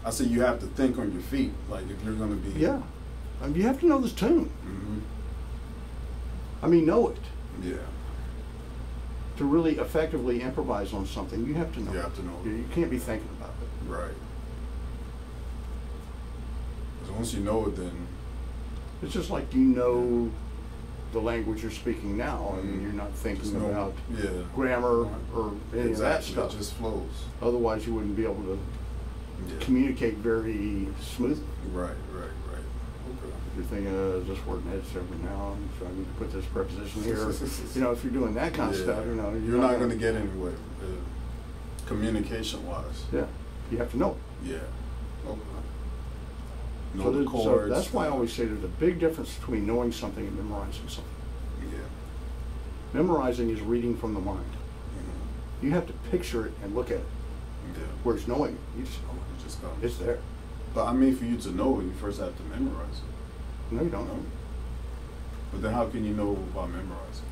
I said you have to think on your feet, like if you're going to be. Yeah, I mean, you have to know this tune. Mm-hmm. I mean, know it. Yeah. To really effectively improvise on something, you have to know. You have to know. You can't be thinking about it. Right. Because once you know it, then it's just like you know the language you're speaking now. I mean, you're not thinking about grammar or any of that stuff. It just flows. Otherwise, you wouldn't be able to communicate very smoothly. Right. Okay. You're thinking, this word head over now, so I need to put this preposition here. You know, if you're doing that kind of stuff, you know, you're not going to get anywhere, communication-wise. Yeah, you have to know it. Yeah. Okay. Know So, the chords. So that's why I always say there's a big difference between knowing something and memorizing something. Yeah. Memorizing is reading from the mind. You have to picture it and look at it. Yeah. Whereas knowing it, you just know it. It just comes. It's there. But I mean, for you to know it, you first have to memorize it. No, you don't know. But then how can you know by memorizing?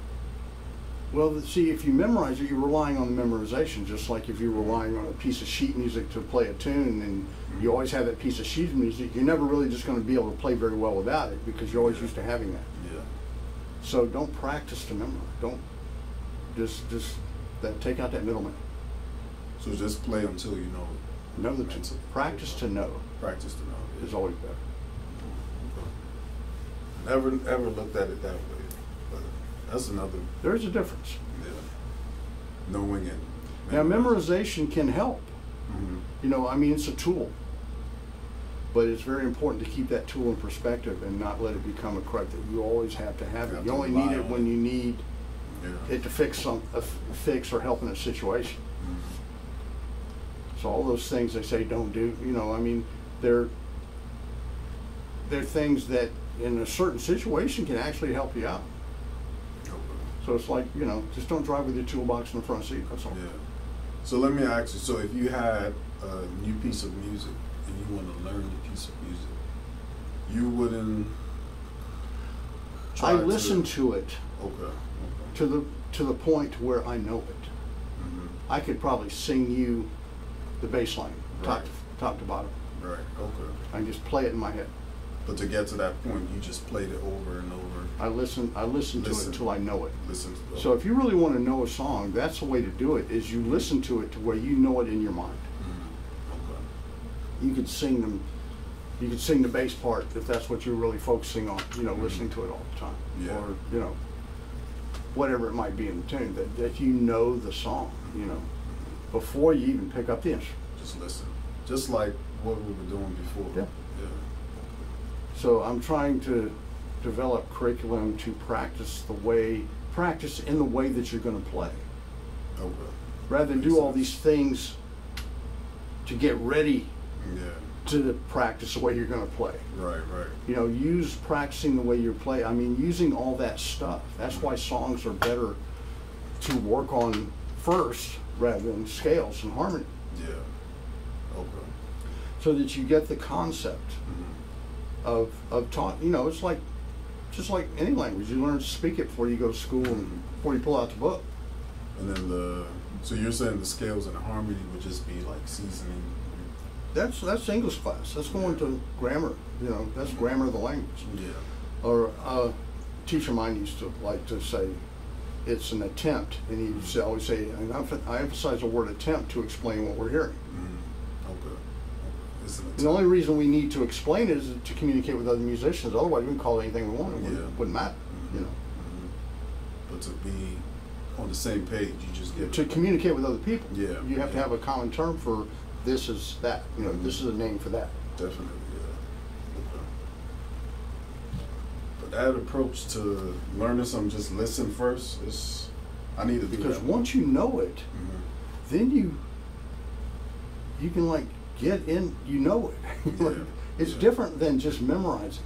Well, see, if you memorize it, you're relying on the memorization, just like if you're relying on a piece of sheet music to play a tune, and you always have that piece of sheet music, you're never really just going to be able to play very well without it, because you're always used to having that. Yeah. So don't practice to memorize. Don't take out that middleman. So just play until you know it. Know the tune. Practice to know. Practice to know. Is always better. Never ever looked at it that way, but that's another. There's a difference. Yeah. Knowing it. Now, memorization can help. You know, I mean, it's a tool, but it's very important to keep that tool in perspective and not let it become a crutch that you always have to have it. You only need it when you need it to fix fix or help in a situation. So all those things they say don't do, you know, I mean, they're things that in a certain situation can actually help you out. So it's like, you know, just don't drive with your toolbox in the front seat, that's all. Yeah. So let me ask you, so if you had a new piece of music and you want to learn the piece of music, you wouldn't try listen to it Okay. to the point where I know it. I could probably sing you the bass line, top to bottom. Right, okay. I can just play it in my head. But to get to that point, you just played it over and over. I listen to it until I know it. Listen to it. So if you really want to know a song, that's the way to do it, is you listen to it to where you know it in your mind. Okay. You could sing them, you could sing the bass part if that's what you're really focusing on, you know, listening to it all the time. Yeah. Or, you know, whatever it might be in the tune, that you know the song, you know, before you even pick up the instrument. Just listen. Just like what we were doing before. Yeah. Yeah. So I'm trying to develop curriculum to practice in the way that you're going to play. Okay. Rather than do all these things to get ready to practice the way you're going to play. Right. You know, use practicing the way you play. I mean, using all that stuff. That's why songs are better to work on first rather than scales and harmony. Yeah. Okay. So that you get the concept of taught. You know, it's like just like any language. You learn to speak it before you go to school and before you pull out the book. And then so you're saying the scales and the harmony would just be like seasoning. That's English class. That's going to grammar. You know, that's grammar of the language. Yeah. Or a teacher of mine used to like to say, it's an attempt, and he used to always say, and I emphasize the word attempt to explain what we're hearing. Okay. It's an attempt. And the only reason we need to explain it is to communicate with other musicians. Otherwise, we can call it anything we want. It wouldn't matter. You know. But to be on the same page, you just get to communicate with other people. Yeah. You have to have a common term for this is that. You know, this is a name for that. Definitely, yeah. Okay. But that approach to learning something, just listen first, I need to do because that. once you know it, then you can like get in. You know it. It's different than just memorizing.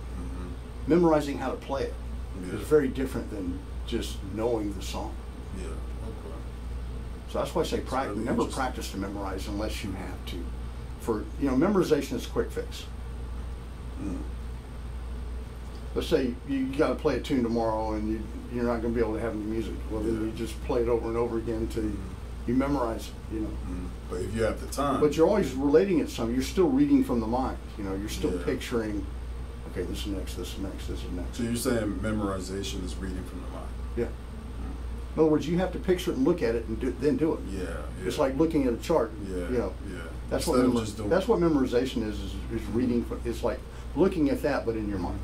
Memorizing how to play it is very different than just knowing the song. Yeah. Okay. So that's why I say practice. Really never practice to memorize unless you have to. For memorization is a quick fix. Let's say you got to play a tune tomorrow and you're not going to be able to have any music. Well, then you just play it over and over again until You memorize it, you know. But if you have the time. But you're always relating it some. You're still reading from the mind. You know, you're still Yeah. picturing, okay, this is next, this is next, this is next. So you're saying memorization is reading from the mind? Yeah. In other words, you have to picture it and look at it and then do it. Yeah, yeah. It's like looking at a chart. Yeah, You know, yeah. that's Instead what of just doing that's what memorization is reading. It's like looking at that, but in your mind.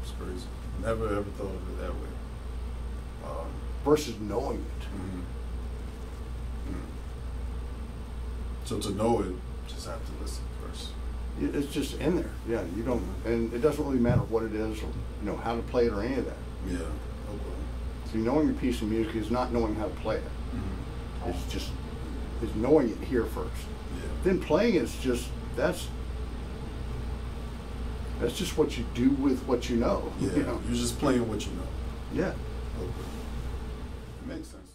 It's crazy. Never ever thought of it that way. Versus knowing it. So to know it, just have to listen first. It's just in there. Yeah, you don't, and it doesn't really matter what it is, or you know how to play it or any of that. Yeah. Okay. See, knowing your piece of music is not knowing how to play it. It's just is knowing it here first. Yeah. Then playing is just that's just what you do with what you know. Yeah. You know? You're just playing what you know. Yeah. Okay. It makes sense.